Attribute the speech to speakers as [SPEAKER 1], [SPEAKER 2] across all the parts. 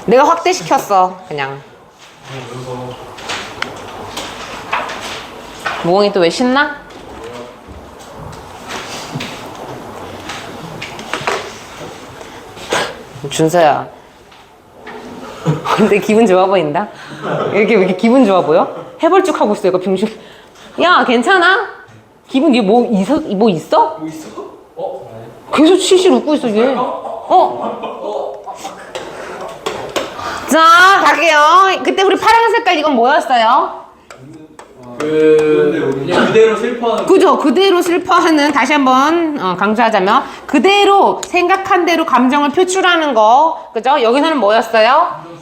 [SPEAKER 1] 내가 확대시켰어 그냥. 무공이 또 왜 신나? 준서야. 근데 기분 좋아 보인다? 왜 이렇게 기분 좋아 보여? 해벌쭉 하고 있어, 이거 병신. 야, 괜찮아? 기분, 얘 뭐 있어? 뭐 있어?
[SPEAKER 2] 뭐 있어?
[SPEAKER 1] 계속 실실 웃고 있어, 얘. 자, 갈게요. 그때 우리 파란 색깔 이건 뭐였어요?
[SPEAKER 2] 그냥 그대로 슬퍼하는.
[SPEAKER 1] 그죠? 그대로 슬퍼하는, 다시 한번 강조하자면, 그대로 생각한 대로 감정을 표출하는 거. 그죠? 여기서는 뭐였어요?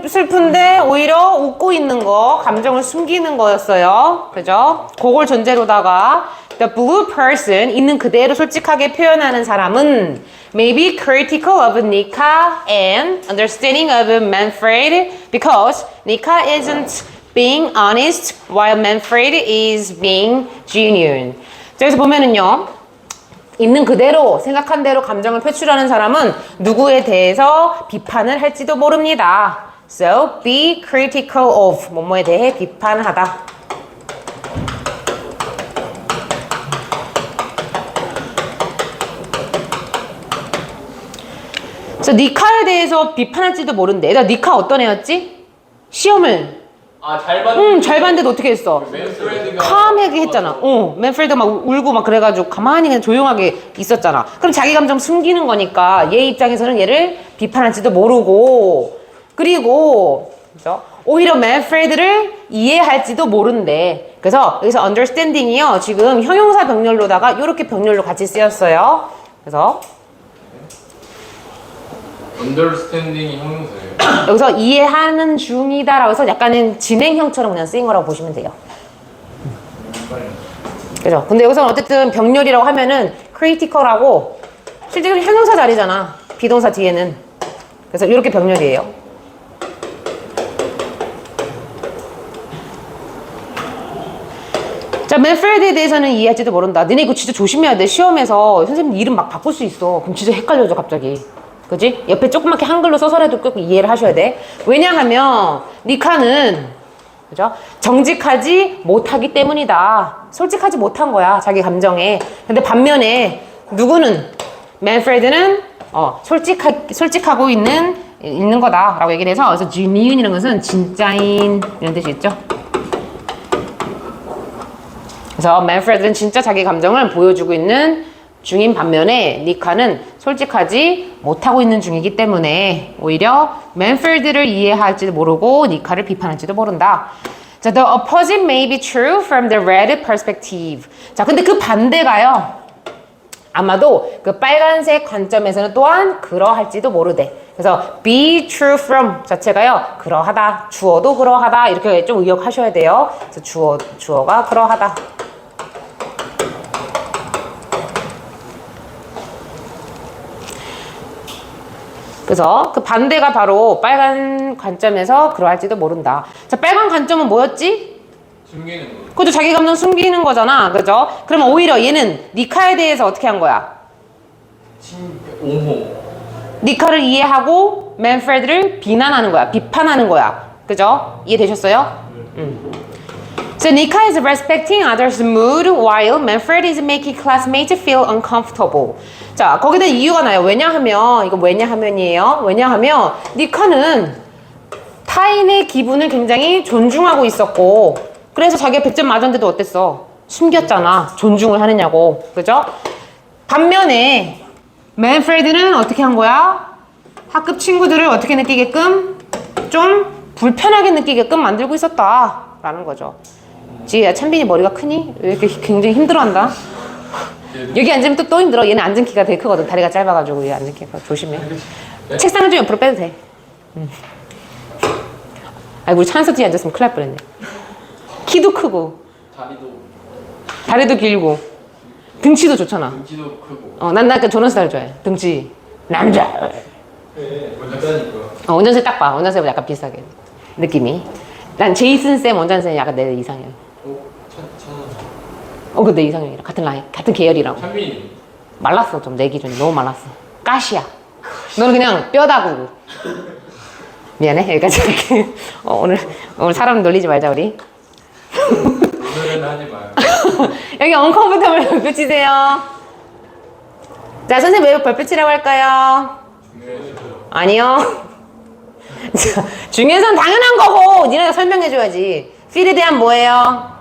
[SPEAKER 1] 슬픈데 오히려 웃고 있는 거, 감정을 숨기는 거였어요. 그죠? 그걸 전제로다가 the blue person, 있는 그대로 솔직하게 표현하는 사람은 may be critical of Nika and understanding of Manfred because Nika isn't being honest while Manfred is being genuine. 자, 여기서 보면은요. 있는 그대로 생각한 대로 감정을 표출하는 사람은 누구에 대해서 비판을 할지도 모릅니다. So be critical of 뭐뭐에 대해 비판하다. 그래서 니카에 대해서 비판할지도 모른대. 나 니카 어떤 애였지? 시험을
[SPEAKER 2] 잘 봤는데.
[SPEAKER 1] 잘 봤는데도 어떻게 했어?
[SPEAKER 2] 맨프레드가
[SPEAKER 1] 캄하게 했잖아. 맨프레드 막 울고 막 그래가지고 가만히 그냥 조용하게 있었잖아. 그럼 자기 감정 숨기는 거니까 얘 입장에서는 얘를 비판할지도 모르고, 그리고 그죠? 오히려 맨프레드를 이해할지도 모른대. 그래서 여기서 understanding이요. 지금 형용사 병렬로다가 이렇게 병렬로 같이 쓰였어요. 그래서
[SPEAKER 2] understanding이 형용사예요.
[SPEAKER 1] 여기서 이해하는 중이다라고 해서 약간은 진행형처럼 그냥 쓰인 거라고 보시면 돼요. 그죠? 근데 여기서는 어쨌든 병렬이라고 하면은 critical하고 실제로 형용사 자리잖아. 비동사 뒤에는. 그래서 이렇게 병렬이에요. 자, 맨프레드에 대해서는 이해할지도 모른다. 너네 이거 진짜 조심해야 돼. 시험에서 선생님 이름 막 바꿀 수 있어. 그럼 진짜 헷갈려져 갑자기. 그지? 옆에 조그맣게 한글로 써서라도 꼭 이해를 하셔야 돼. 왜냐하면 니카는 그죠? 정직하지 못하기 때문이다. 솔직하지 못한 거야, 자기 감정에. 근데 반면에 누구는 맨프레드는 솔직하고 있는 거다라고 얘기를 해서, 그래서 genuine이라는 것은 진짜인 이런 뜻이 있죠. 그래서 맨프레드는 진짜 자기 감정을 보여주고 있는 중인 반면에 니카는 솔직하지 못하고 있는 중이기 때문에 오히려 맨프레드를 이해할지도 모르고 니카를 비판할지도 모른다. 자, the opposite may be true from the red perspective. 자, 근데 그 반대가요. 아마도 그 빨간색 관점에서는 또한 그러할지도 모르대. 그래서 be true from 자체가요. 그러하다. 주어도 그러하다. 이렇게 좀 의역하셔야 돼요. 그래서 주어가 그러하다. 그래서 그 반대가 바로 빨간 관점에서 그러할지도 모른다. 자, 빨간 관점은 뭐였지?
[SPEAKER 2] 숨기는 거.
[SPEAKER 1] 그것도 자기 감정 숨기는 거잖아. 그죠? 그러면 오히려 얘는 니카에 대해서 어떻게 한 거야?
[SPEAKER 2] 옹호.
[SPEAKER 1] 니카를 이해하고 맨프레드를 비난하는 거야. 비판하는 거야. 그죠? 이해되셨어요? So Nika is respecting others' mood while Manfred is making classmates feel uncomfortable. 자, 거기다 이유가 나요. 왜냐하면, 이거 왜냐하면이에요. 왜냐하면 니카는 타인의 기분을 굉장히 존중하고 있었고, 그래서 자기가 100점 맞았는데도 어땠어? 숨겼잖아. 존중을 하느냐고. 그죠? 반면에 맨프레드는 어떻게 한 거야? 학급 친구들을 어떻게 느끼게끔? 좀 불편하게 느끼게끔 만들고 있었다. 라는 거죠. 지혜야, 찬빈이 머리가 크니? 왜 이렇게 굉장히 힘들어한다? 여기 앉으면 또 힘들어. 얘는 앉은 키가 되게 크거든. 다리가 짧아가지고 얘 앉은 키가. 조심해. 책상은 좀 옆으로 빼도 돼. 아이고, 우리 찬서 뒤에 앉았으면 큰일 날 뻔했네. 키도 크고 다리도 길고 등치도 좋잖아.
[SPEAKER 2] 등치도 크고.
[SPEAKER 1] 난 약간 저런 스타일 좋아해. 등치 남자.
[SPEAKER 2] 네, 원작가니까.
[SPEAKER 1] 원전세 딱 봐. 원전세보다 약간 비슷하게 느낌이. 난 제이슨 쌤 원전세 약간 내 이상형. 그 내 이상형이라 같은 라인, 같은 계열이라고.
[SPEAKER 2] 찬빈이.
[SPEAKER 1] 말랐어 좀 내 기준에 너무 말랐어. 가시야. 너는 그냥 뼈다구. 미안해. 여기까지 할게. 오늘 사람 놀리지 말자, 우리.
[SPEAKER 2] 오늘은 하지 마요.
[SPEAKER 1] 여기 언컴포터블 별표 치세요. 자, 선생님 왜 별표치라고 할까요? 아니요. 자, 중요해서는 당연한 거고 니네가 설명해줘야지. feel에 대한 뭐예요?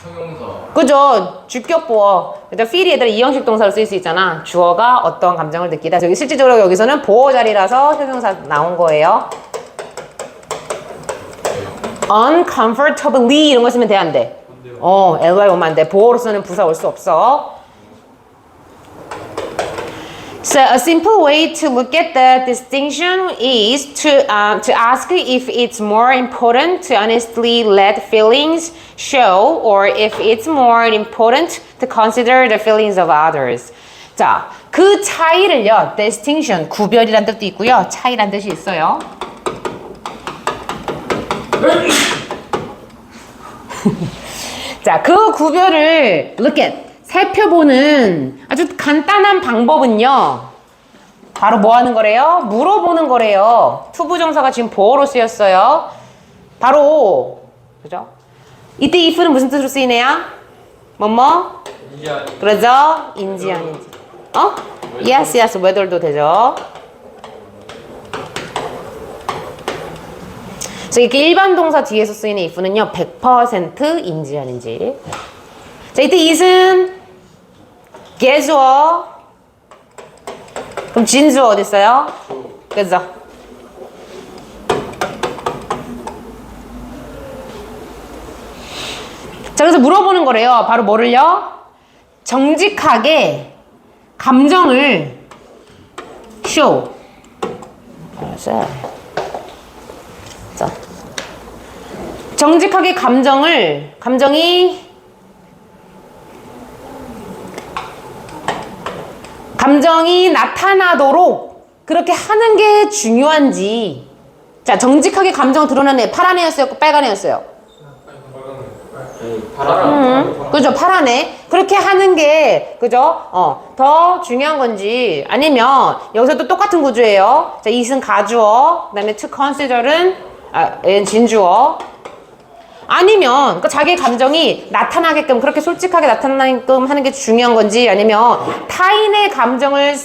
[SPEAKER 2] 형용사.
[SPEAKER 1] 그죠? 주격보어. 그죠? feel이 얘들아 이형식 동사로 쓰일 수 있잖아. 주어가 어떤 감정을 느끼다. 저기 실질적으로 여기서는 보어 자리라서 형용사 나온 거예요. uncomfortably 이런 거 쓰면 돼, 안 돼? ly 오면 안 돼. 보어로서는 부사 올 수 없어. So a simple way to look at the distinction is to ask if it's more important to honestly let feelings show or if it's more important to consider the feelings of others. 자, 그 차이를요, distinction, 구별이란 뜻도 있고요, 차이란 뜻이 있어요. 자, 그 구별을 look at, 살펴보는 아주 간단한 방법은요. 바로 뭐 하는 거래요? 물어보는 거래요. 투부정사가 지금 보어로 쓰였어요. 바로 그죠? 이때 if는 무슨 뜻으로 쓰이네요? 뭐뭐? 그러죠? 인지 아닌지. Yes, yes, whether도 되죠. 그래서 이렇게 일반 동사 뒤에서 쓰이는 if는요 100% 인지 아닌지. 자, 이때 it은 개주어. 그럼 진주어 어디 있어요? 그죠? 자, 그래서 물어보는 거래요. 바로 뭐를요? 정직하게 감정을 show. 알았어요. 자, 정직하게 감정이 나타나도록 그렇게 하는 게 중요한지. 자, 정직하게 감정 드러나는 애 파란 애였어요? 빨간 애였어요? 그죠? 파란 애. 그렇게 하는 게 그죠? 더 중요한 건지 아니면 여기서도 똑같은 구조예요. 자, it은 가주어, 그다음에 to consider은 얘는 진주어. 아니면 그 자기 감정이 나타나게끔 그렇게 솔직하게 나타나게끔 하는 게 중요한 건지 아니면 타인의 감정을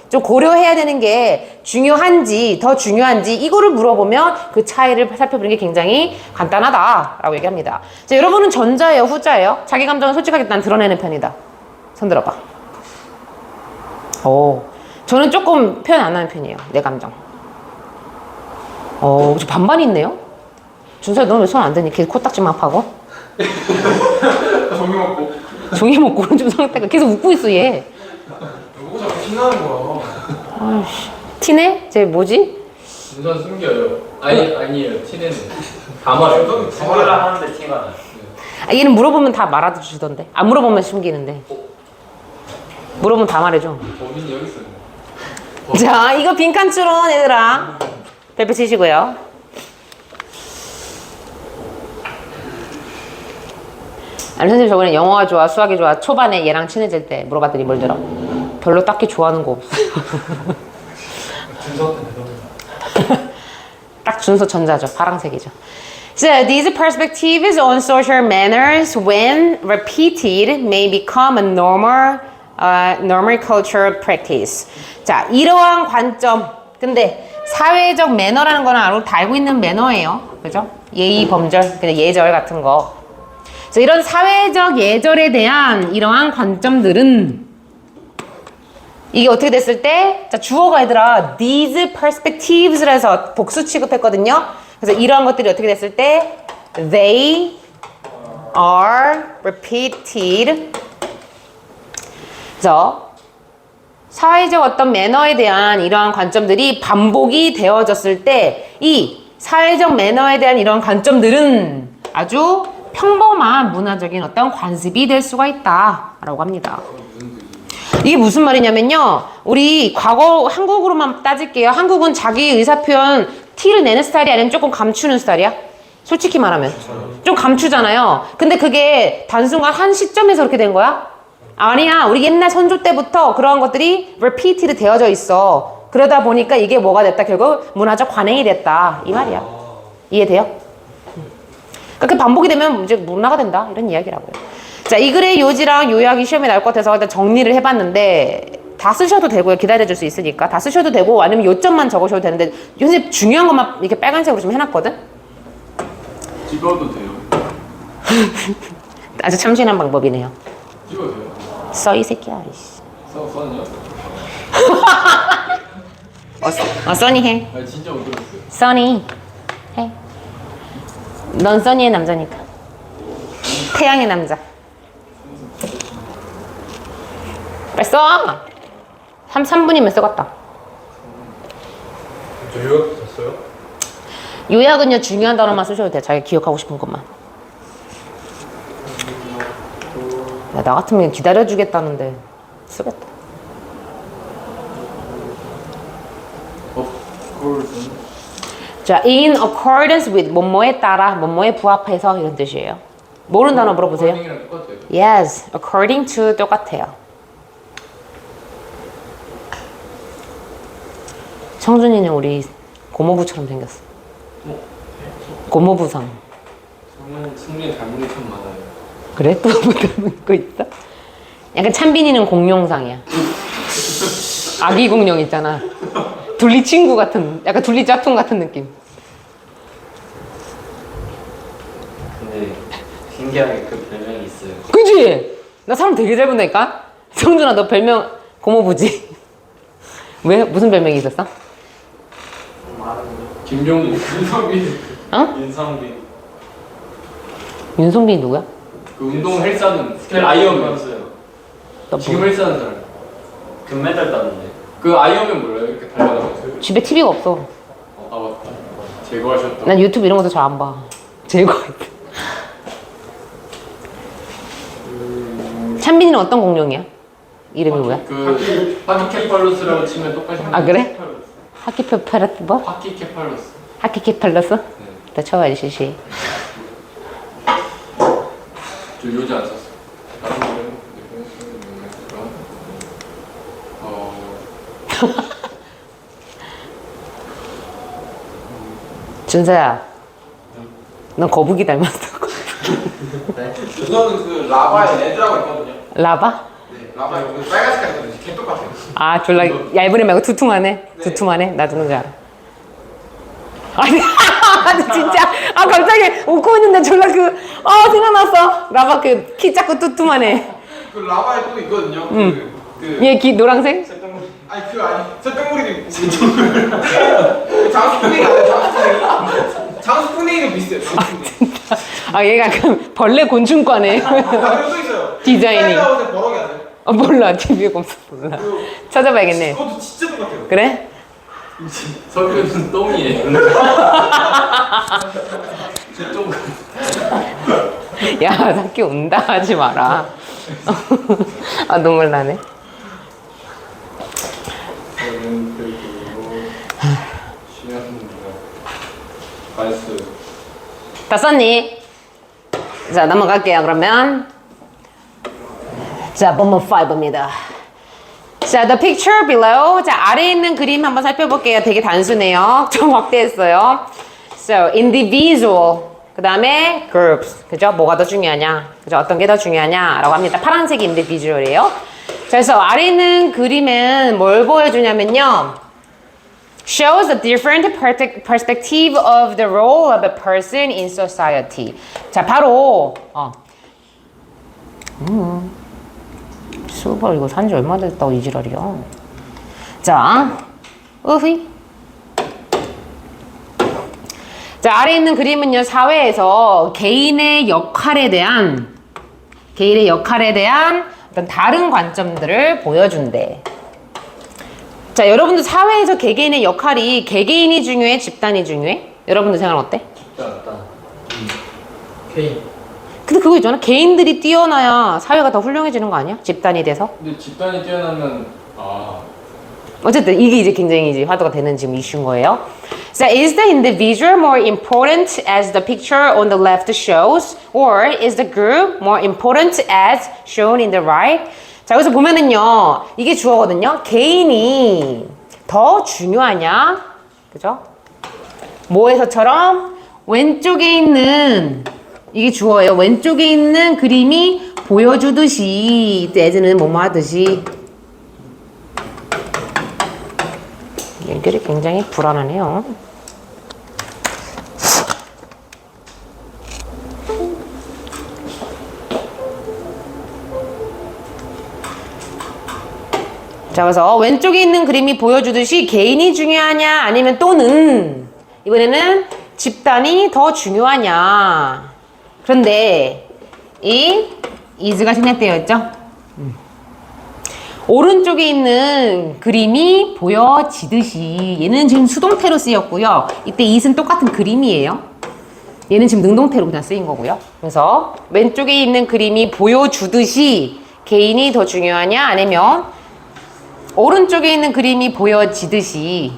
[SPEAKER 1] 좀 고려해야 되는 게 중요한지 더 중요한지 이거를 물어보면 그 차이를 살펴보는 게 굉장히 간단하다라고 얘기합니다. 자, 여러분은 전자예요, 후자예요? 자기 감정을 솔직하게 난 드러내는 편이다. 손 들어봐. 저는 조금 표현 안 하는 편이에요. 내 감정. 저 반반이 있네요. 준서야, 너는 왜 손 안 드니? 계속 코딱지만 파고. 종이 먹고 오른쪽 상태가 계속 웃고 있어, 얘.
[SPEAKER 2] 누구 자꾸 티나는 거야.
[SPEAKER 1] 아이씨. 티네? 쟤 뭐지?
[SPEAKER 2] 준선 숨겨요. 아니에요. 티내는. 다 말해요.
[SPEAKER 3] 뭐라 하는데 티가 나요.
[SPEAKER 1] 얘는 물어보면 다 말아주던데. 안 물어보면 숨기는데. 물어보면 다 말해줘.
[SPEAKER 2] 범인이 여기 있어요.
[SPEAKER 1] 자, 이거 빈칸 추론, 얘들아. 별표 치시고요. 아니, 선생님 저번에 영어가 좋아, 수학이 좋아, 초반에 얘랑 친해질 때 물어봤더니 뭘 들어? 별로 딱히 좋아하는 거 없어. 딱 준서 전자죠. 파랑색이죠. So, these perspectives on social manners when repeated may become a normal cultural practice. 자, 이러한 관점. 근데 사회적 매너라는 거는 다 알고 있는 매너예요. 그죠? 예의, 범절, 그냥 예절 같은 거. 그래서 이런 사회적 예절에 대한 이러한 관점들은 이게 어떻게 됐을 때, 자, 주어가 얘들아 these perspectives를 해서 복수 취급했거든요. 그래서 이러한 것들이 어떻게 됐을 때 they are repeated. 그래서 사회적 어떤 매너에 대한 이러한 관점들이 반복이 되어졌을 때 이 사회적 매너에 대한 이러한 관점들은 아주 평범한 문화적인 어떤 관습이 될 수가 있다라고 합니다. 이게 무슨 말이냐면요. 우리 과거 한국으로만 따질게요. 한국은 자기 의사표현 티를 내는 스타일이 아니면 조금 감추는 스타일이야? 솔직히 말하면. 좀 감추잖아요. 근데 그게 단순간 한 시점에서 그렇게 된 거야? 아니야. 우리 옛날 선조 때부터 그러한 것들이 repeated 되어져 있어. 그러다 보니까 이게 뭐가 됐다? 결국 문화적 관행이 됐다. 이 말이야. 이해돼요? 그렇게 반복이 되면 이제 문화가 된다. 이런 이야기라고요. 자, 이 글의 요지랑 요약이 시험에 나올 것 같아서 일단 정리를 해봤는데 다 쓰셔도 되고요. 기다려줄 수 있으니까. 다 쓰셔도 되고 아니면 요점만 적으셔도 되는데 요새 중요한 것만 이렇게 빨간색으로 좀 해놨거든?
[SPEAKER 2] 찍어도 돼요.
[SPEAKER 1] 아주 참신한 방법이네요.
[SPEAKER 2] 찍어도 돼요.
[SPEAKER 1] 써, 이 새끼야. 이씨.
[SPEAKER 2] 써니요?
[SPEAKER 1] 써니 해.
[SPEAKER 2] 아 진짜 못 들었어요.
[SPEAKER 1] 써니 해. 넌 써니의 남자니까. 태양의 남자. 빨리 써! 3분이면 쓰겠다.
[SPEAKER 2] 저 요약 됐어요?
[SPEAKER 1] 요약은요, 중요한 단어만 쓰셔도 돼요. 자기가 기억하고 싶은 것만. 야, 나 같으면 기다려주겠다는데 쓰겠다. 자, in accordance with 뭐뭐에 따라, 뭐뭐에 부합해서 이런 뜻이에요. 모르는 단어 물어보세요.
[SPEAKER 2] 커닝이랑 똑같아요.
[SPEAKER 1] Yes, according to 똑같아요. 청준이는 우리 고모부처럼 생겼어. 고모부상.
[SPEAKER 2] 승리 닮은 게 참 많아요.
[SPEAKER 1] 그래? 또 뭐 닮은 거 있어? 약간 찬빈이는 공룡상이야. 아기 공룡 있잖아. 둘리 친구 같은, 약간 둘리 짝퉁 같은 느낌.
[SPEAKER 3] 근데 신기하게 그 별명이 있어요.
[SPEAKER 1] 그치? 나 사람 되게 잘 본다니까? 성준아, 너 별명 고모부지? 왜? 무슨 별명이 있었어?
[SPEAKER 2] 김종국, 윤성빈.
[SPEAKER 1] 어?
[SPEAKER 3] 윤성빈.
[SPEAKER 1] 윤성빈이 누구야?
[SPEAKER 2] 그 운동 헬스하는 아이언맨.
[SPEAKER 3] 선수요.
[SPEAKER 1] 너
[SPEAKER 2] 지금
[SPEAKER 1] 뭐,
[SPEAKER 2] 헬스하는 사람.
[SPEAKER 3] 금메달 땄는데.
[SPEAKER 2] 그 아이언맨 몰라요? 이렇게 달려가면서.
[SPEAKER 1] 집에 TV가 없어.
[SPEAKER 2] 아 맞다. 제거하셨다.
[SPEAKER 1] 난 유튜브 이런 것도 잘 안 봐. 제거할 때. 찬빈이는 어떤 공룡이야? 이름이 뭐야?
[SPEAKER 2] 그 파키케팔로스라고 치면 똑같이.
[SPEAKER 1] 아, 그래? 하키페파라트 뭐?
[SPEAKER 2] 파키케팔로스.
[SPEAKER 1] 하키케팔러스? 더 쳐봐야지, 시시.
[SPEAKER 2] 저 요지 안 썼어. 다른 거는
[SPEAKER 1] 준서야, 넌 거북이 닮았어.
[SPEAKER 3] 네?
[SPEAKER 4] 저는 그 라바에 레드라고 있거든요.
[SPEAKER 1] 라바?
[SPEAKER 4] 네, 라바에 그 빨간 색깔 있거든요. 개 똑같아요.
[SPEAKER 1] 아, 졸라 얇은 애 말고 두툼하네?
[SPEAKER 4] 네.
[SPEAKER 1] 두툼하네? 나 누군지 알아. 아니, 아니, 진짜. 아, 갑자기 웃고 있는데 졸라 생각났어. 라바 그 키 작고 두툼하네.
[SPEAKER 4] 그 라바에 또 있거든요.
[SPEAKER 1] 얘 노랑색?
[SPEAKER 4] 쇠덩구리. 아니 그거 아니. 쇠덩구리도 있고. 장수풍뎅이 아니야? 장수풍뎅이. 장수풍뎅이도 비슷해요. 장수풍뎅이.
[SPEAKER 1] 아, 얘가 그 벌레 곤충과네.
[SPEAKER 4] 아 그리고 또 있어요.
[SPEAKER 1] 디자인이.
[SPEAKER 4] 스타일라웃의 버럭이 아세요?
[SPEAKER 1] 몰라. TV에 없어. 몰라. 찾아봐야겠네.
[SPEAKER 4] 그것도 진짜 똑같아요.
[SPEAKER 1] 그래?
[SPEAKER 2] 석유는 똥이에요. 좀
[SPEAKER 1] 야, 사키 운다 하지 마라. 아, 눈물 나네.
[SPEAKER 2] 저는 그리고 시간입니다. 발수.
[SPEAKER 1] 다 썼니? 자, 넘어갈게요, 그러면. 자, 본문 5입니다. 자, the picture below. 자, 아래에 있는 그림 한번 살펴볼게요. 되게 단순해요. 좀 확대했어요. So, individual. 그 다음에 groups. 그죠? 뭐가 더 중요하냐? 그죠? 어떤 게 더 중요하냐? 라고 합니다. 파란색이 individual이에요. 자, 그래서 아래에 있는 그림은 뭘 보여주냐면요. shows a different perspective of the role of a person in society. 자, 바로 수발 이거 산지 얼마 됐다고 이 지랄이야. 자, 자, 아래 있는 그림은요, 사회에서 개인의 역할에 대한 어떤 다른 관점들을 보여준대. 자, 여러분들 사회에서 개개인의 역할이 개개인이 중요해? 집단이 중요해? 여러분들 생각 어때?
[SPEAKER 2] K.
[SPEAKER 1] 근데 그거 있잖아. 개인들이 뛰어나야 사회가 더 훌륭해지는 거 아니야? 집단이 돼서?
[SPEAKER 2] 근데 집단이 뛰어나면
[SPEAKER 1] 어쨌든 이게 이제 굉장히 이제 화두가 되는 지금 이슈인 거예요. 자, is the individual more important as the picture on the left shows, or is the group more important as shown in the right? 자, 여기서 보면은요, 이게 주어거든요. 개인이 더 중요하냐? 그죠? 뭐에서처럼 왼쪽에 있는 이게 주어예요. 왼쪽에 있는 그림이 보여주듯이 as는 뭐뭐 하듯이 연결이 굉장히 불안하네요. 자, 그래서 왼쪽에 있는 그림이 보여주듯이 개인이 중요하냐 아니면 또는 이번에는 집단이 더 중요하냐. 그런데 이 is가 생략되어 있죠. 오른쪽에 있는 그림이 보여지듯이 얘는 지금 수동태로 쓰였고요. 이때 is는 똑같은 그림이에요. 얘는 지금 능동태로 그냥 쓰인 거고요. 그래서 왼쪽에 있는 그림이 보여주듯이 개인이 더 중요하냐 아니면 오른쪽에 있는 그림이 보여지듯이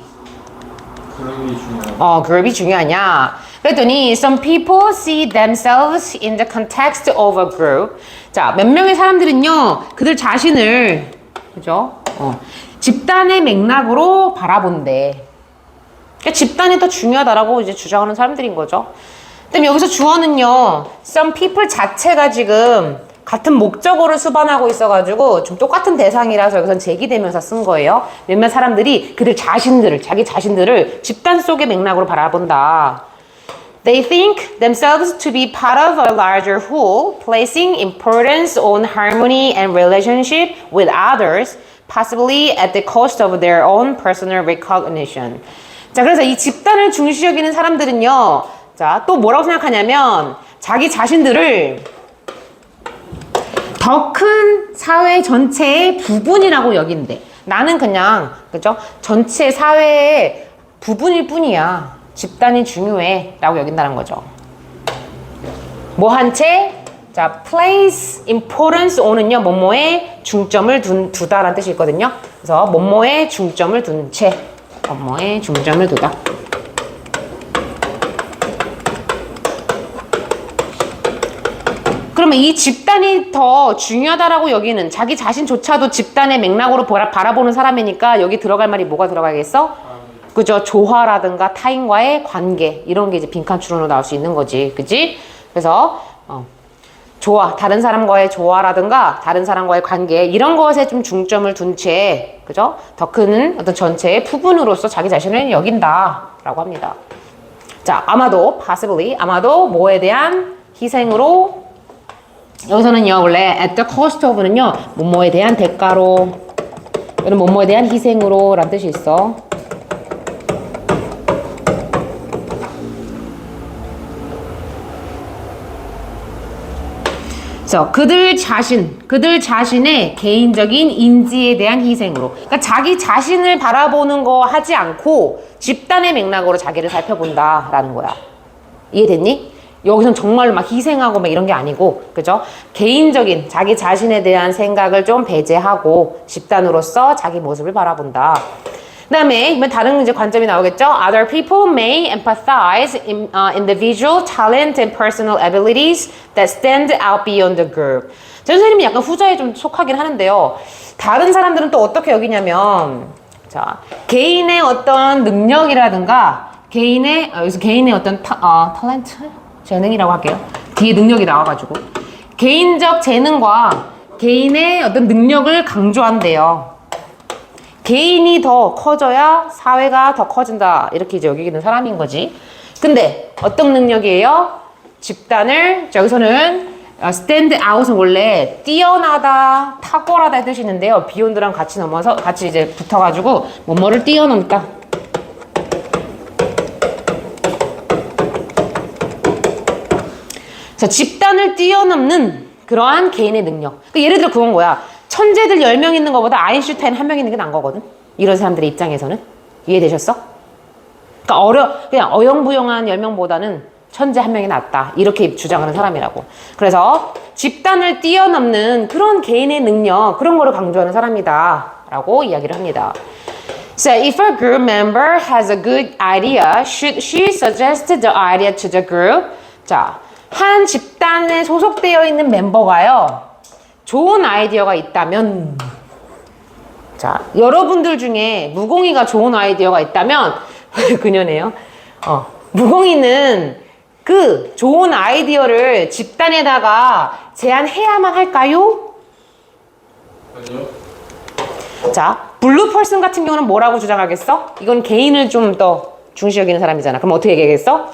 [SPEAKER 2] 그림이 중요한.
[SPEAKER 1] 그룹이 중요하냐. 그랬더니 some people see themselves in the context of a group. 자, 몇 명의 사람들은요 그들 자신을 그죠? 집단의 맥락으로 바라본대. 그러니까 집단이 더 중요하다라고 이제 주장하는 사람들인 거죠. 그다음에 여기서 주어는요 some people 자체가 지금 같은 목적어를 수반하고 있어가지고 좀 똑같은 대상이라서 여기선 제기되면서 쓴 거예요. 몇몇 사람들이 그들 자신들을, 자기 자신들을 집단 속의 맥락으로 바라본다. They think themselves to be part of a larger whole, placing importance on harmony and relationship with others, possibly at the cost of their own personal recognition. 자, 그래서 이 집단을 중시 여기는 사람들은요, 자, 또 뭐라고 생각하냐면 자기 자신들을 더 큰 사회 전체의 부분이라고 여긴대. 나는 그냥 그죠? 전체 사회의 부분일 뿐이야. 집단이 중요해 라고 여긴다는 거죠. 뭐 한 채? 자, place importance on은요 뭐뭐에 중점을 두다라는 뜻이 있거든요. 그래서 뭐뭐에 중점을 둔 채, 뭐뭐에 중점을 두다. 그러면 이 집단이 더 중요하다라고 여기는 자기 자신조차도 집단의 맥락으로 바라보는 사람이니까 여기 들어갈 말이 뭐가 들어가겠어? 그죠? 조화라든가 타인과의 관계 이런 게 이제 빈칸 추론으로 나올 수 있는 거지, 그지? 그래서 조화, 다른 사람과의 조화라든가 다른 사람과의 관계 이런 것에 좀 중점을 둔 채, 그죠? 더 큰 어떤 전체의 부분으로서 자기 자신을 여긴다라고 합니다. 자, 아마도 possibly 아마도 뭐에 대한 희생으로 여기서는요 원래 at the cost of는요 뭐뭐에 대한 대가로 이런 뭐뭐에 대한 희생으로 라는 뜻이 있어. 그래서 그들 자신의 개인적인 인지에 대한 희생으로, 그러니까 자기 자신을 바라보는 거 하지 않고 집단의 맥락으로 자기를 살펴본다라는 거야. 이해됐니? 여기선 정말로 막 희생하고 막 이런 게 아니고, 그죠? 개인적인 자기 자신에 대한 생각을 좀 배제하고 집단으로서 자기 모습을 바라본다. 그 다음에 다른 이제 관점이 나오겠죠? Other people may empathize in individual talent and personal abilities that stand out beyond the group. 저 선생님이 약간 후자에 좀 속하긴 하는데요. 다른 사람들은 또 어떻게 여기냐면, 자, 개인의 어떤 능력이라든가, 여기서 개인의 어떤 탤런트? 재능이라고 할게요. 뒤에 능력이 나와가지고. 개인적 재능과 개인의 어떤 능력을 강조한대요. 개인이 더 커져야 사회가 더 커진다. 이렇게 이제 여기는 사람인 거지. 근데 어떤 능력이에요? 집단을, 여기서는 stand out은 원래 뛰어나다, 탁월하다 뜻이 있는데요. beyond랑 같이 넘어서, 같이 이제 붙어가지고, 뭐뭐를 뛰어넘다. 자, 집단을 뛰어넘는 그러한 개인의 능력. 그러니까 예를 들어 그건 거야. 천재들 10명 있는 것보다 아인슈타인 1명 있는 게 나은 거거든. 이런 사람들의 입장에서는. 이해되셨어? 그러니까 그냥 어영부영한 10명보다는 천재 1명이 낫다. 이렇게 주장하는 사람이라고. 그래서 집단을 뛰어넘는 그런 개인의 능력, 그런 거를 강조하는 사람이다. 라고 이야기를 합니다. So, if a group member has a good idea, should she suggest the idea to the group? 자, 한 집단에 소속되어 있는 멤버가요. 좋은 아이디어가 있다면, 자, 여러분들 중에 무공이가 좋은 아이디어가 있다면 그녀네요. 무공이는 그 좋은 아이디어를 집단에다가 제안해야만 할까요?
[SPEAKER 2] 아니요.
[SPEAKER 1] 자, 블루 펄슨 같은 경우는 뭐라고 주장하겠어? 이건 개인을 좀 더 중시 여기는 사람이잖아. 그럼 어떻게 얘기하겠어?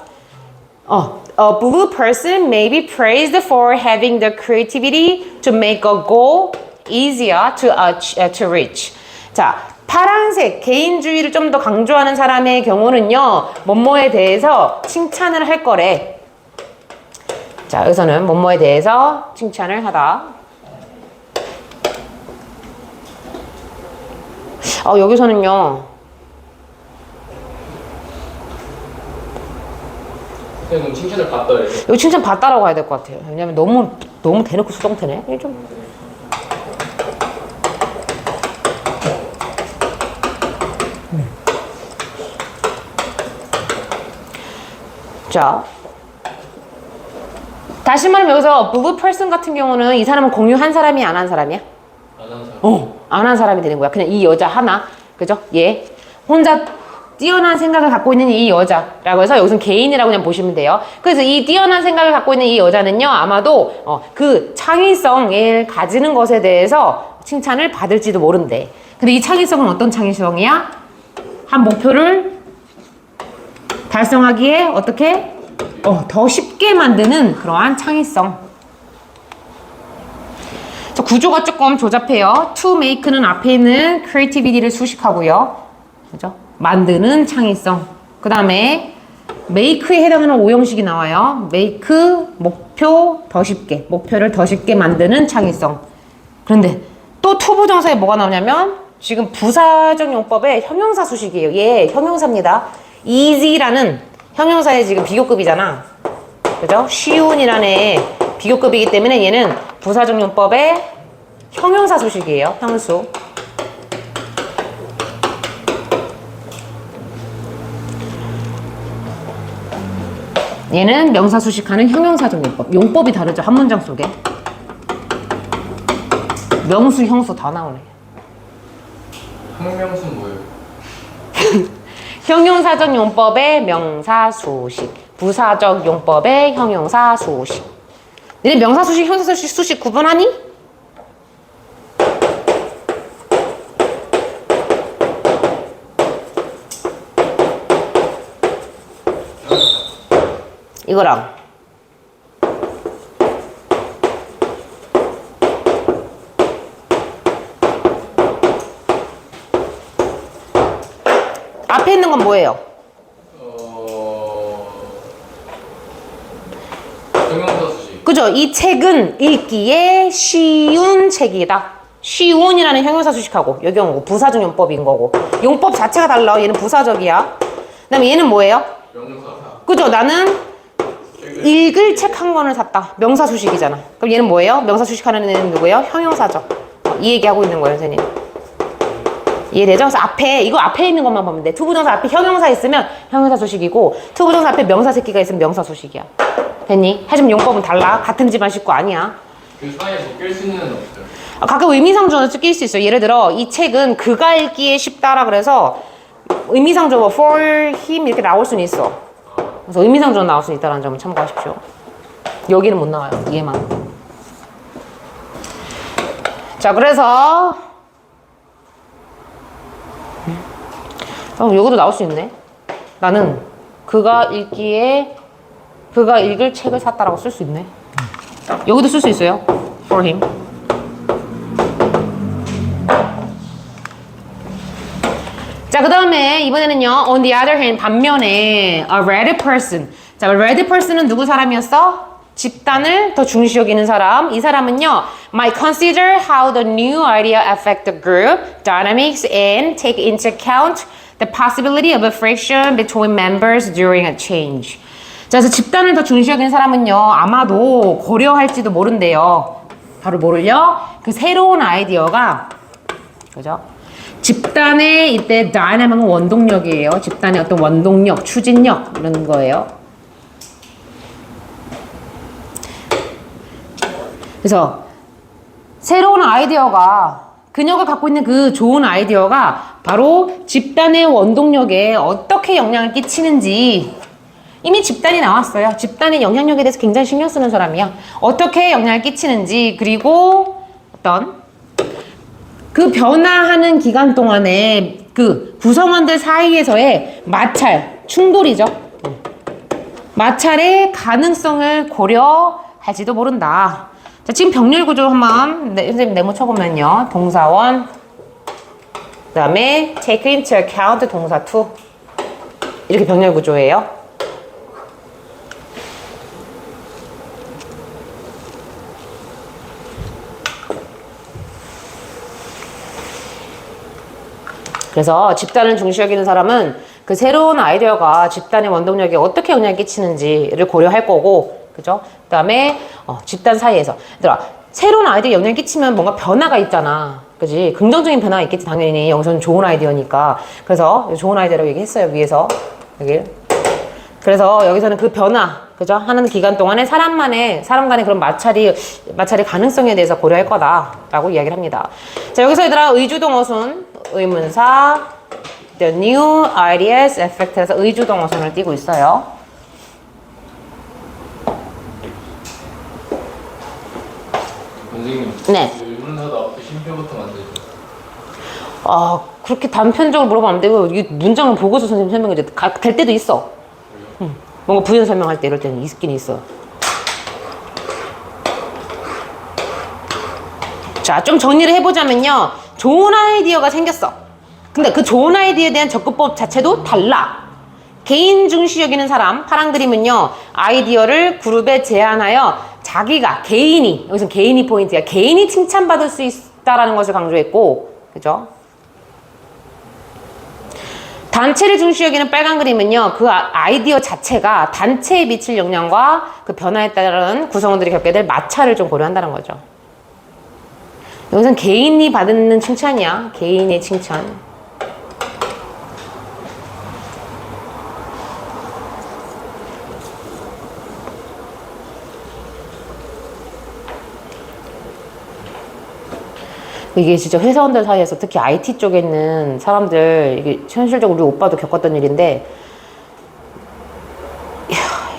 [SPEAKER 1] A blue person may be praised for having the creativity to make a goal easier to reach. 자, 파란색 개인주의를 좀 더 강조하는 사람의 경우는요, 뭐뭐에 대해서 칭찬을 할 거래. 자, 여기서는 뭐뭐에 대해서 칭찬을 하다. 여기서는요,
[SPEAKER 2] 그냥 너무 칭찬을 받더래.
[SPEAKER 1] 여기 칭찬 받다라고 해야 될 것 같아요. 왜냐면 너무 대놓고 수동태네. 이게 좀. 자, 다시 말하면 여기서 blue person 같은 경우는 이 사람은 공유한 사람이 안 한 사람이야?
[SPEAKER 2] 안 한 사람.
[SPEAKER 1] 안 한 사람이 되는 거야. 그냥 이 여자 하나, 그죠? 얘 혼자 뛰어난 생각을 갖고 있는 이 여자라고 해서 여기서는 개인이라고 그냥 보시면 돼요. 그래서 이 뛰어난 생각을 갖고 있는 이 여자는요, 아마도 그 창의성을 가지는 것에 대해서 칭찬을 받을지도 모른대. 근데 이 창의성은 어떤 창의성이야? 한 목표를 달성하기에 어떻게? 더 쉽게 만드는 그러한 창의성. 자, 구조가 조금 조잡해요. To make는 앞에 있는 creativity를 수식하고요. 그죠? 만드는 창의성. 그 다음에 make에 해당하는 오형식이 나와요. make, 목표, 더 쉽게. 목표를 더 쉽게 만드는 창의성. 그런데 또 to 부정사에 뭐가 나오냐면 지금 부사적 용법의 형용사 수식이에요. 얘 형용사입니다. easy라는 형용사의 지금 비교급이잖아. 그죠? 쉬운이라는 애의 비교급이기 때문에 얘는 부사적 용법의 형용사 수식이에요. 형수. 얘는 명사 수식하는 형용사적 용법. 용법이 다르죠. 한 문장 속에. 명수, 형수 다 나오네.
[SPEAKER 2] 항명수는 뭐예요?
[SPEAKER 1] 형용사적 용법의 명사 수식. 부사적 용법의 형용사 수식. 너네 명사 수식, 형용사 수식 구분하니? 이거랑 앞에 있는 건 뭐예요?
[SPEAKER 2] 형용사 수식.
[SPEAKER 1] 그죠? 이 책은 읽기에 쉬운 책이다. 쉬운이라는 형용사 수식하고 여기 온 거 부사적 용법인 거고 용법 자체가 달라. 얘는 부사적이야. 그 다음에 얘는 뭐예요?
[SPEAKER 2] 명사.
[SPEAKER 1] 그죠? 나는 읽을 책 한 권을 샀다. 명사 수식이잖아. 그럼 얘는 뭐예요? 명사 수식하는 애는 누구예요? 형용사적. 이 얘기하고 있는 거예요, 선생님. 이해되죠? 그래서 이거 앞에 있는 것만 보면 돼. 투부정사 앞에 형용사 있으면 형용사 수식이고 투부정사 앞에 명사 새끼가 있으면 명사 수식이야. 됐니? 하지만 용법은 달라. 같은 집안 식구 아니야.
[SPEAKER 2] 그 사이에 낄 수 있는 애는 없어요.
[SPEAKER 1] 가끔 의미상조는 낄 수 있어요. 예를 들어 이 책은 그가 읽기에 쉽다라 그래서 의미상조 for him 이렇게 나올 수는 있어. 그래서 의미상조는 나올 수 있다는 점을 참고하십시오. 여기는 못 나와요. 얘만. 자, 그래서 여기도 나올 수 있네. 나는 그가 읽을 책을 샀다라고 쓸 수 있네. 여기도 쓸 수 있어요. For him. 자, 그 다음에 이번에는요. On the other hand, 반면에 a red person. 자, red person은 누구 사람이었어? 집단을 더 중시 여기는 사람. 이 사람은요. might consider how the new idea affect the group dynamics and take into account the possibility of a friction between members during a change. 자, 그래서 집단을 더 중시 여기는 사람은요. 아마도 고려할지도 모른대요. 바로 뭐를요? 그 새로운 아이디어가 그죠? 집단의 이때 dynamic은 원동력이에요. 집단의 어떤 원동력, 추진력 이런 거예요. 그래서 새로운 아이디어가 그녀가 갖고 있는 그 좋은 아이디어가 바로 집단의 원동력에 어떻게 영향을 끼치는지 이미 집단이 나왔어요. 집단의 영향력에 대해서 굉장히 신경 쓰는 사람이야. 어떻게 영향을 끼치는지 그리고 어떤 그 변화하는 기간 동안에 그 구성원들 사이에서의 마찰, 충돌이죠. 마찰의 가능성을 고려할지도 모른다. 자, 지금 병렬 구조 한번 선생님 네모 쳐보면요. 동사원, 그 다음에 take into account 동사 to 이렇게 병렬 구조예요. 그래서 집단을 중시 여기는 사람은 그 새로운 아이디어가 집단의 원동력에 어떻게 영향을 끼치는지를 고려할 거고, 그죠? 그 다음에 집단 사이에서 얘들아, 새로운 아이디어에 영향을 끼치면 뭔가 변화가 있잖아, 그지? 긍정적인 변화가 있겠지 당연히. 여기서는 좋은 아이디어니까. 그래서 좋은 아이디어라고 얘기했어요 위에서 여기. 그래서 여기서는 그 변화, 그죠? 하는 기간 동안에 사람 간의 그런 마찰의 가능성에 대해서 고려할 거다라고 이야기를 합니다. 자, 여기서 얘들아 의주동어순, 의문사, the new ideas effect에서 의주동어순을 띄고 있어요.
[SPEAKER 2] 선생님.
[SPEAKER 1] 네.
[SPEAKER 2] 의문사도 앞에 쉼표부터 만들죠.
[SPEAKER 1] 아, 그렇게 단편적으로 물어보면 안 되고 이게 문장을 보고서 선생님 설명해 될 때도 있어. 뭔가 부연 설명할 때 이럴 때는 있긴 있어. 자, 좀 정리를 해보자면요. 좋은 아이디어가 생겼어. 근데 그 좋은 아이디어에 대한 접근법 자체도 달라. 개인 중시 여기는 사람, 파란 그림은요. 아이디어를 그룹에 제안하여 자기가, 개인이, 여기서 개인이 포인트야. 개인이 칭찬받을 수 있다라는 것을 강조했고, 그죠? 단체를 중시 여기는 빨간 그림은요. 그 아이디어 자체가 단체에 미칠 영향과 그 변화에 따른 구성원들이 겪게 될 마찰을 좀 고려한다는 거죠. 여기서는 개인이 받는 칭찬이야. 개인의 칭찬. 이게 진짜 회사원들 사이에서 특히 IT 쪽에 있는 사람들, 이게 현실적으로 우리 오빠도 겪었던 일인데,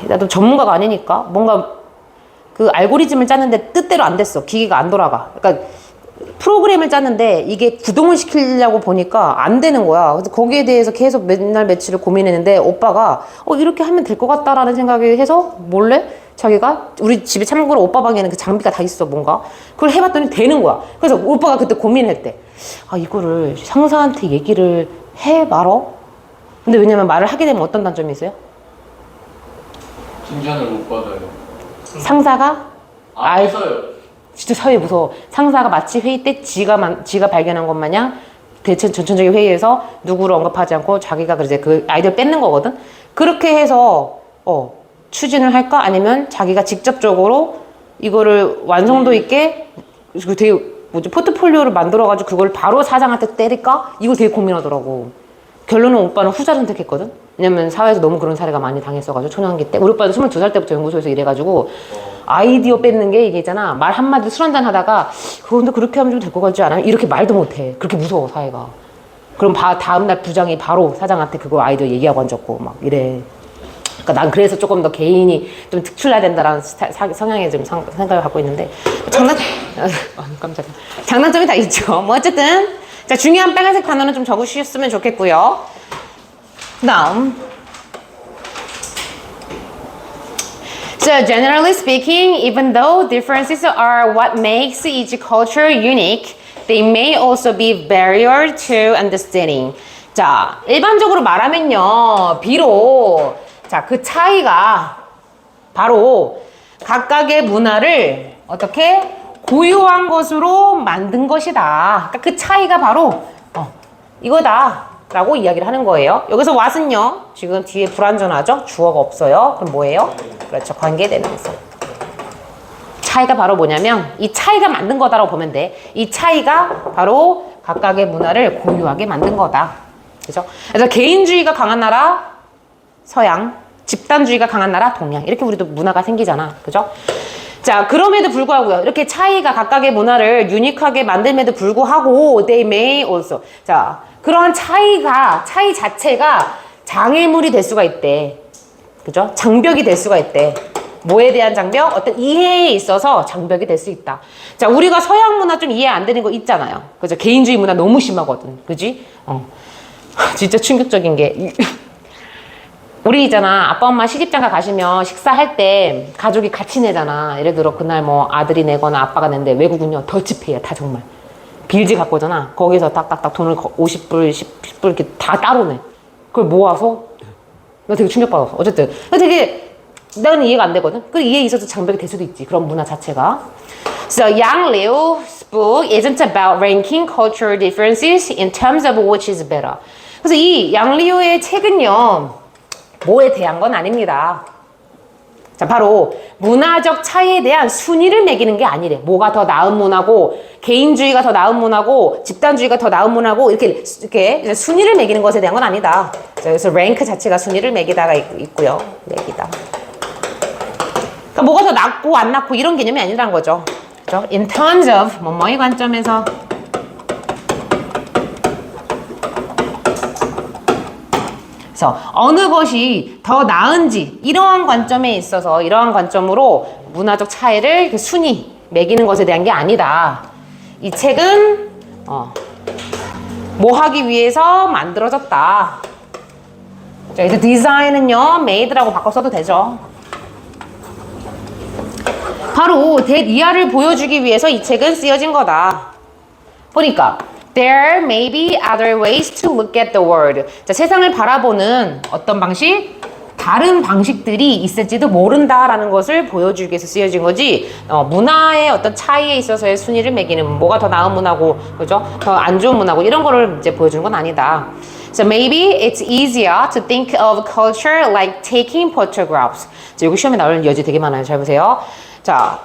[SPEAKER 1] 나도 전문가가 아니니까 뭔가 그 알고리즘을 짰는데 뜻대로 안 됐어. 기계가 안 돌아가. 그러니까 프로그램을 짰는데 이게 구동을 시키려고 보니까 안 되는 거야. 그래서 거기에 대해서 계속 맨날 며칠을 고민했는데 오빠가 이렇게 하면 될 것 같다라는 생각이 해서 몰래 자기가 우리 집에 참고로 오빠 방에는 그 장비가 다 있어 뭔가. 그걸 해봤더니 되는 거야. 그래서 오빠가 그때 고민했대. 아, 이거를 상사한테 얘기를 해 말어? 근데 왜냐면 말을 하게 되면 어떤 단점이 있어요?
[SPEAKER 2] 칭찬을 못 받아요.
[SPEAKER 1] 상사가
[SPEAKER 2] 해서요.
[SPEAKER 1] 진짜 사회 무서워. 상사가 마치 회의 때 지가 발견한 것 마냥 전체적인 회의에서 누구를 언급하지 않고 자기가 그 아이디어를 뺏는 거거든. 그렇게 해서 추진을 할까? 아니면 자기가 직접적으로 이거를 완성도 있게 되게 포트폴리오를 만들어가지고 그걸 바로 사장한테 때릴까? 이걸 되게 고민하더라고. 결론은 오빠는 후자를 선택했거든. 왜냐면 사회에서 너무 그런 사례가 많이 당했어가지고 초년기 때. 우리 오빠도 22살 때부터 연구소에서 일해가지고 아이디어 뺏는 게 이게 있잖아. 말 한마디 술 한잔 하다가 근데 그렇게 하면 좀 될 것 같지 않아요? 이렇게 말도 못해. 그렇게 무서워 사회가. 그럼 다음날 부장이 바로 사장한테 그거 아이디어 얘기하고 앉았고 막 이래. 그러니까 난 그래서 조금 더 개인이 좀 특출나야 된다라는 성향에 좀 생각을 갖고 있는데 깜짝이야. 장단점이 다 있죠. 뭐 어쨌든 자, 중요한 빨간색 단어는 좀 적으셨으면 좋겠고요. 다음. So generally speaking, even though differences are what makes each culture unique, they may also be barrier to understanding. 자, 일반적으로 말하면요. 비록 자, 그 차이가 바로 각각의 문화를 어떻게 고유한 것으로 만든 것이다. 그러니까 그 차이가 바로 이거다 라고 이야기를 하는 거예요. 여기서 what은요. 지금 뒤에 불완전하죠? 주어가 없어요. 그럼 뭐예요? 그렇죠. 관계대명사. 차이가 바로 뭐냐면 이 차이가 만든 거다라고 보면 돼. 이 차이가 바로 각각의 문화를 고유하게 만든 거다. 그죠? 그래서 개인주의가 강한 나라 서양, 집단주의가 강한 나라 동양. 이렇게 우리도 문화가 생기잖아. 그죠? 자, 그럼에도 불구하고요. 이렇게 차이가 각각의 문화를 유니크하게 만듦에도 불구하고 they may also. 자, 그러한 차이 자체가 장애물이 될 수가 있대. 그죠? 장벽이 될 수가 있대. 뭐에 대한 장벽? 어떤 이해에 있어서 장벽이 될 수 있다. 자, 우리가 서양 문화 좀 이해 안 되는 거 있잖아요. 그죠? 개인주의 문화 너무 심하거든. 그지? 진짜 충격적인 게. 우리 있잖아. 아빠 엄마 시집장가 가시면 식사할 때 가족이 같이 내잖아. 예를 들어 그날 뭐 아들이 내거나 아빠가 낸데 외국은요. 더치페이야. 다 정말. 빌지 갖고 오잖아. 거기서 딱딱딱 돈을 50불, 10불 이렇게 다 따로 내. 그걸 모아서 나 되게 충격받았어. 어쨌든 되게 나는 이해가 안 되거든. 그 이해에 있어서 장벽이 될 수도 있지. 그런 문화 자체가. So Yang Liu's book isn't about ranking cultural differences in terms of which is better. 그래서 이 양리우의 책은요. 뭐에 대한 건 아닙니다. 자, 바로 문화적 차이에 대한 순위를 매기는 게 아니래. 뭐가 더 나은 문화고, 개인주의가 더 나은 문화고, 집단주의가 더 나은 문화고, 이렇게 순위를 매기는 것에 대한 건 아니다. 자, 그래서 랭크 자체가 순위를 매기다가 있고요. 매기다. 그러니까 뭐가 더 낫고 안 낫고 이런 개념이 아니라는 거죠. 그죠? In terms of 뭐뭐의 관점에서. 그래서 어느 것이 더 나은지 이러한 관점에 있어서 이러한 관점으로 문화적 차이를 순위 매기는 것에 대한 게 아니다. 이 책은 뭐 하기 위해서 만들어졌다. 자, 이제 디자인은요 made라고 바꿔 써도 되죠. 바로 대리아를 보여주기 위해서 이 책은 쓰여진 거다. 보니까 There may be other ways to look at the world. 자, 세상을 바라보는 어떤 방식? 다른 방식들이 있을지도 모른다라는 것을 보여주기 위해서 쓰여진 거지. 문화의 어떤 차이에 있어서의 순위를 매기는 뭐가 더 나은 문화고, 그죠? 더 안 좋은 문화고 이런 거를 이제 보여주는 건 아니다. So maybe it's easier to think of culture like taking photographs. 자, 여기 시험에 나오는 여지 되게 많아요. 잘 보세요. 자,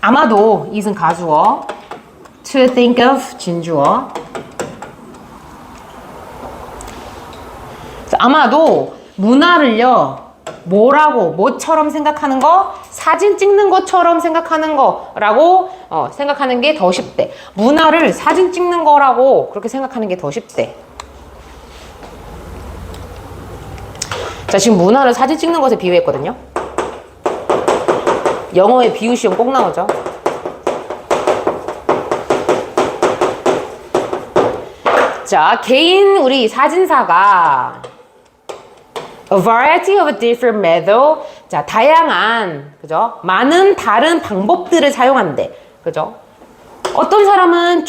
[SPEAKER 1] 아마도 이은 가주어. To think of 진주어. 아마도 문화를요 뭐처럼 생각하는 거? 사진 찍는 것처럼 생각하는 거라고 생각하는 게 더 쉽대. 문화를 사진 찍는 거라고 그렇게 생각하는 게 더 쉽대. 자, 지금 문화를 사진 찍는 것에 비유했거든요. 영어의 비유 시험 꼭 나오죠. 자, 개인 우리 사진사가 a variety of different method. 자, 다양한, 그죠? 많은 다른 방법들을 사용한대. 그죠? 어떤 사람은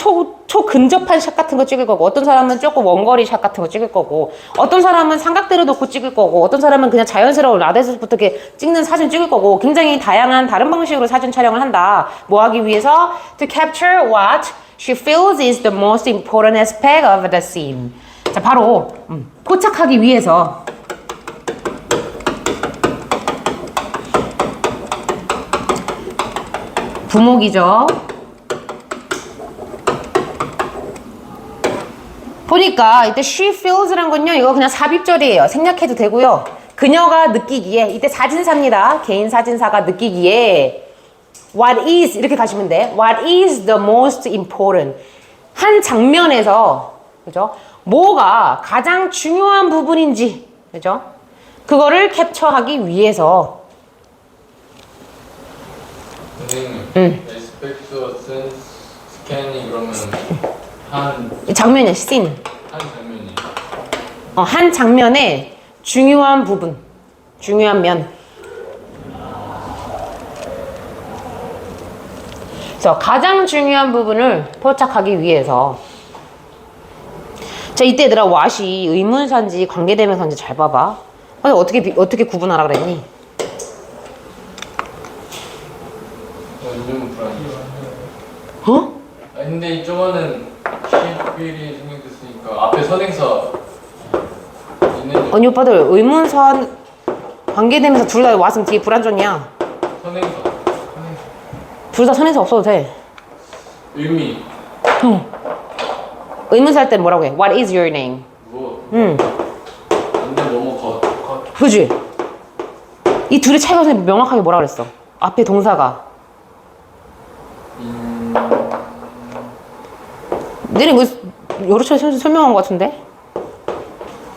[SPEAKER 1] 초근접한 샷 같은 거 찍을 거고, 어떤 사람은 조금 원거리 샷 같은 거 찍을 거고, 어떤 사람은 삼각대로 놓고 찍을 거고, 어떤 사람은 그냥 자연스러운 라데스부터 이렇게 찍는 사진 찍을 거고, 굉장히 다양한 다른 방식으로 사진 촬영을 한다. 뭐 하기 위해서? To capture what she feels is the most important aspect of the scene. 자, 바로 포착하기 위해서 부목이죠. 보니까 이때 she feels란 건요, 이거 그냥 삽입절이에요. 생략해도 되고요. 그녀가 느끼기에, 이때 사진사입니다. 개인 사진사가 느끼기에 what is 이렇게 가시면 돼. What is the most important? 한 장면에서, 그죠? 뭐가 가장 중요한 부분인지, 그죠? 그거를 캡처하기 위해서.
[SPEAKER 2] 선생님, 에스펙트 센스 스캐닝 그러면 한
[SPEAKER 1] 장면이야, 씬.
[SPEAKER 2] 장면이
[SPEAKER 1] 한 장면의 중요한 부분, 중요한 면. 그래서 가장 중요한 부분을 포착하기 위해서. 자, 이때 얘들아, what이 의문사인지 관계대명사인지 잘 봐봐. 어떻게 구분하라 그랬니?
[SPEAKER 2] 완전 불안해.
[SPEAKER 1] 어?
[SPEAKER 2] 아 근데 저거는 시필이 생략됐으니까 앞에 선행사 있는
[SPEAKER 1] 아니 오빠들 의문사 관계대명사 둘 다 왔으면 뒤에 불안전이야.
[SPEAKER 2] 선행사
[SPEAKER 1] 둘 다 선행사 없어도 돼.
[SPEAKER 2] 의미
[SPEAKER 1] 의문사 할 땐 뭐라고 해? What is your name?
[SPEAKER 2] 뭐 근데 뭐뭐 것
[SPEAKER 1] 그지? 이 둘의 차이가 선생님 명확하게 뭐라 그랬어? 앞에 동사가 너네 뭐 여러 차례 설명한 것 같은데?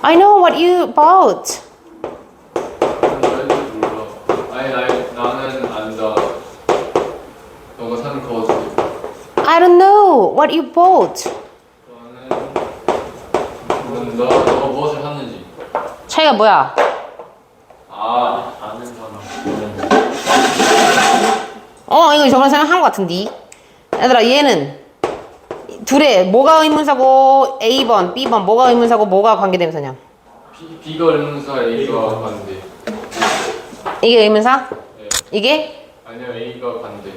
[SPEAKER 1] I know what you bought.
[SPEAKER 2] 몰라. 아니 나는 안다. 너가 사는 거지.
[SPEAKER 1] I don't know what you bought.
[SPEAKER 2] 나는 모른다. 너가 무엇을 샀는지.
[SPEAKER 1] 차이가 뭐야?
[SPEAKER 3] 아는 사람.
[SPEAKER 1] 이거 저번에 설명한 것 같은데. 얘들아, 얘는 둘에 뭐가 의문사고 A번, B번 뭐가 의문사고 뭐가 관계대명사냐?
[SPEAKER 2] B가 의문사 A가 반대.
[SPEAKER 1] 이게 의문사?
[SPEAKER 2] 네.
[SPEAKER 1] 이게?
[SPEAKER 2] 아니요 A가 반대.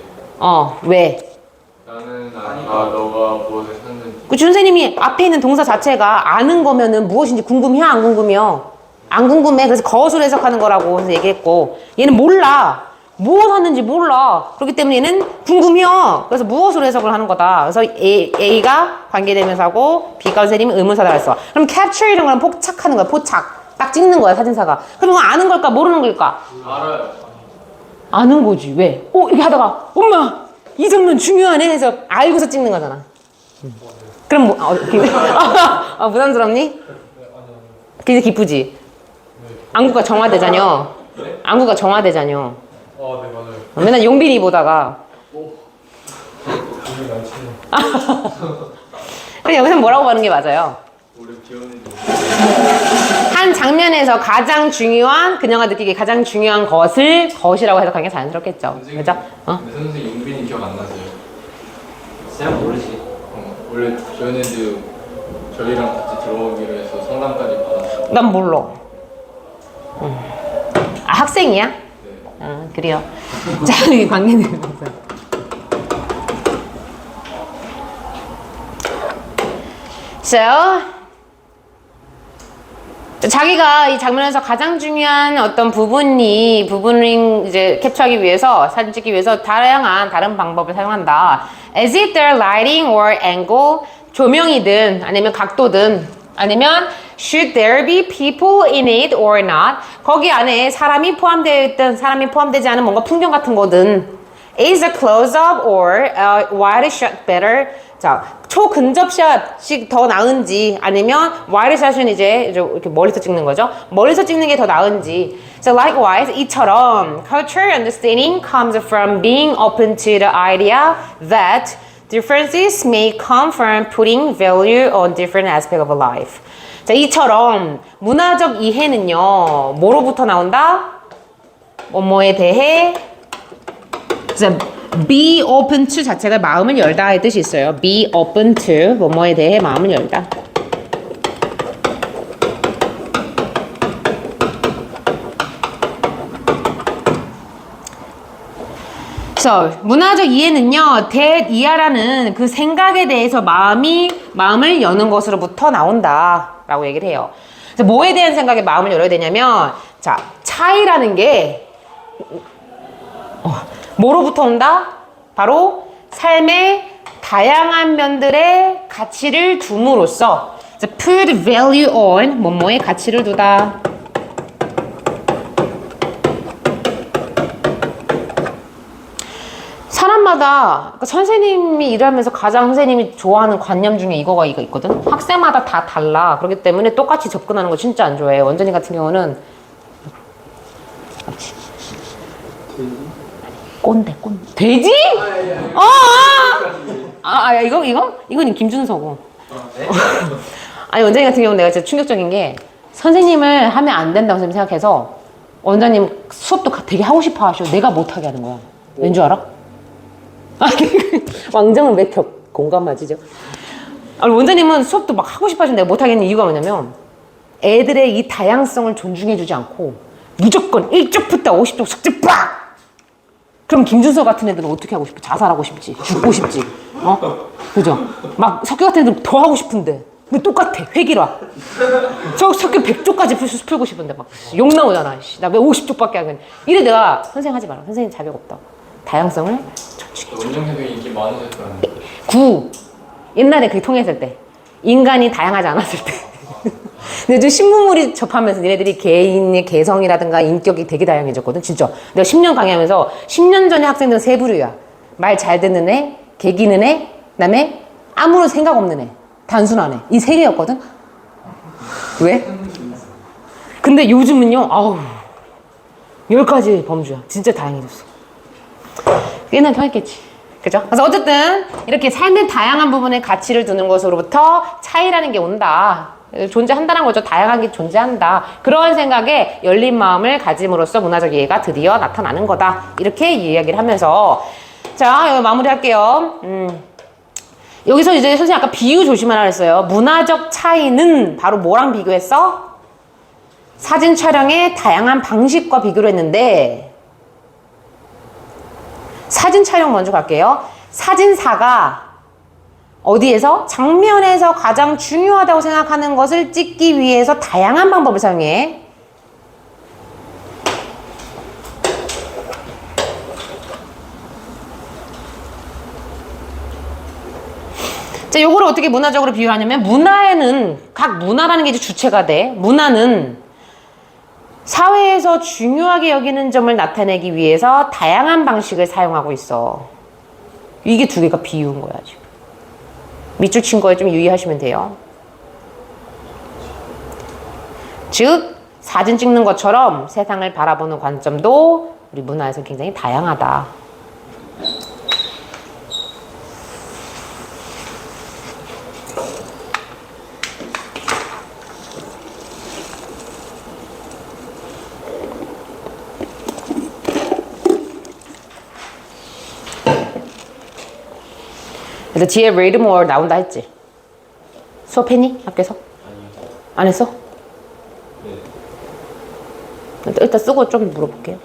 [SPEAKER 1] 왜?
[SPEAKER 2] 나는 안다. 너가 무엇을 샀는지.
[SPEAKER 1] 그 준세님이 앞에 있는 동사 자체가 아는 거면은 무엇인지 궁금해요, 안 궁금해요? 안 궁금해. 그래서 거수를 해석하는 거라고 해서 얘기했고, 얘는 몰라. 무엇 샀는지 몰라. 그렇기 때문에 얘는 궁금해요. 그래서 무엇으로 해석을 하는 거다. 그래서 A가 관계대명사고 B가 선생님이 의문사다 했어. 그럼 capture 이런 거는 포착하는 거야. 포착. 딱 찍는 거야, 사진사가. 그럼 이거 아는 걸까, 모르는 걸까?
[SPEAKER 2] 알아요.
[SPEAKER 1] 아는 거지. 왜? 이렇게 하다가 엄마 이 장면 중요하네 해서 알고서 찍는 거잖아. 그럼 뭐 부담스럽니? 굉장히 기쁘지? 안구가 정화되자뇨. 안구가 정화되자뇨.
[SPEAKER 2] 네 맞아요.
[SPEAKER 1] 맨날 용빈이 보다가 그럼 여기서 뭐라고 하는 게 맞아요?
[SPEAKER 2] 우리 비오는
[SPEAKER 1] 한 장면에서 가장 중요한 그녀가 느끼기에 가장 중요한 것이라고 해석하는 게 자연스럽겠죠. 그죠?
[SPEAKER 2] 근데 선생님 용빈이 기억 안 나세요?
[SPEAKER 3] 쌤 모르지.
[SPEAKER 2] 원래 조연애도 저희랑 같이 들어오기로 해서 상담까지 받았어요.
[SPEAKER 1] 난 몰라. 학생이야?
[SPEAKER 2] 네.
[SPEAKER 1] 그래요. 자, 여기 관계대명사. So, 자기가 이 장면에서 가장 중요한 어떤 부분을 이제 캡처하기 위해서, 사진 찍기 위해서 다양한 다른 방법을 사용한다. As if their lighting or angle, 조명이든 아니면 각도든 아니면 should there be people in it or not? 거기 안에 사람이 포함되어 있든 사람이 포함되지 않은 뭔가 풍경 같은 거든 is a close-up or a wide shot better? 자, 초근접샷이 더 나은지 아니면 wide shot은 이제 이렇게 멀리서 찍는 거죠. 멀리서 찍는 게 더 나은지. So likewise, 이처럼 culture understanding comes from being open to the idea that differences may come from putting value on different aspects of life. 자, 이처럼 문화적 이해는요, 뭐로부터 나온다? 뭐뭐에 대해 자, be open to 자체가 마음을 열다의 뜻이 있어요. be open to 뭐뭐에 대해 마음을 열다. So, 문화적 이해는요, 이하라는 그 생각에 대해서 마음을 여는 것으로부터 나온다. 라고 얘기를 해요. 그래서 뭐에 대한 생각에 마음을 열어야 되냐면, 자, 차이라는 게, 뭐로부터 온다? 바로 삶의 다양한 면들의 가치를 둠으로써, put value on, 뭐뭐에 가치를 두다. 사람마다 그러니까 선생님이 일하면서 가장 선생님이 좋아하는 관념 중에 이거 있거든. 학생마다 다 달라. 그렇기 때문에 똑같이 접근하는 거 진짜 안 좋아해. 원장님 같은 경우는 꼰대. 돼지? 이건 김준서고. 아니 원장님 같은 경우는 내가 진짜 충격적인 게 선생님을 하면 안 된다고 생각해서 원장님 수업도 되게 하고 싶어 하셔. 내가 못하게 하는 거야. 왠 줄 알아? 왕정은 왜 공감하지죠? 원장님은 수업도 막 하고 싶어 하시는데 내가 못하겠는 이유가 뭐냐면 애들의 이 다양성을 존중해주지 않고 무조건 1쪽부터 50쪽 숙제 빡! 그럼 김준서 같은 애들은 어떻게 하고 싶어? 자살하고 싶지, 죽고 싶지, 그죠? 막 석규 같은 애들은 더 하고 싶은데 근데 똑같아, 회기라. 석규 100쪽까지 풀고 싶은데 막 욕 나오잖아. 나 왜 50쪽밖에 안 해? 이래 내가 선생님 하지 마라. 선생님 자격 없다. 다양성을 존중해.
[SPEAKER 2] 원장 선생님 인기 많으셨다는데.
[SPEAKER 1] 9. 옛날에 그게 통했을 때. 인간이 다양하지 않았을 때. 근데 요즘 신문물이 접하면서 니네들이 개인의 개성이라든가 인격이 되게 다양해졌거든. 진짜. 내가 10년 강의하면서 10년 전에 학생들은 세 부류야. 말 잘 듣는 애, 개기는 애, 그다음에 아무런 생각 없는 애, 단순한 애. 이 세 개였거든. 왜? 근데 요즘은요, 아우, 10가지 범주야. 진짜 다행해졌어. 옛날엔 통했겠지. 그죠? 그래서 어쨌든 이렇게 삶의 다양한 부분에 가치를 두는 것으로부터 차이라는 게 온다. 존재한다는 거죠. 다양한 게 존재한다. 그런 생각에 열린 마음을 가짐으로써 문화적 이해가 드디어 나타나는 거다. 이렇게 이야기를 하면서 자, 여기 마무리할게요. 여기서 이제 선생님 아까 비유 조심하라 그랬어요. 문화적 차이는 바로 뭐랑 비교했어? 사진 촬영의 다양한 방식과 비교를 했는데 사진 촬영 먼저 갈게요. 사진사가 어디에서? 장면에서 가장 중요하다고 생각하는 것을 찍기 위해서 다양한 방법을 사용해. 자, 요거를 어떻게 문화적으로 비유하냐면 문화에는 각 문화라는 게 이제 주체가 돼. 문화는 사회에서 중요하게 여기는 점을 나타내기 위해서 다양한 방식을 사용하고 있어. 이게 두 개가 비유인 거야, 지금. 밑줄 친 거에 좀 유의하시면 돼요. 즉, 사진 찍는 것처럼 세상을 바라보는 관점도 우리 문화에서 굉장히 다양하다. 그래서 뒤에 read more 나온다 했지? 수업했니? 학교에서?
[SPEAKER 3] 아니요.
[SPEAKER 1] 안 했어?
[SPEAKER 3] 네.
[SPEAKER 1] 일단 쓰고 좀 물어볼게요.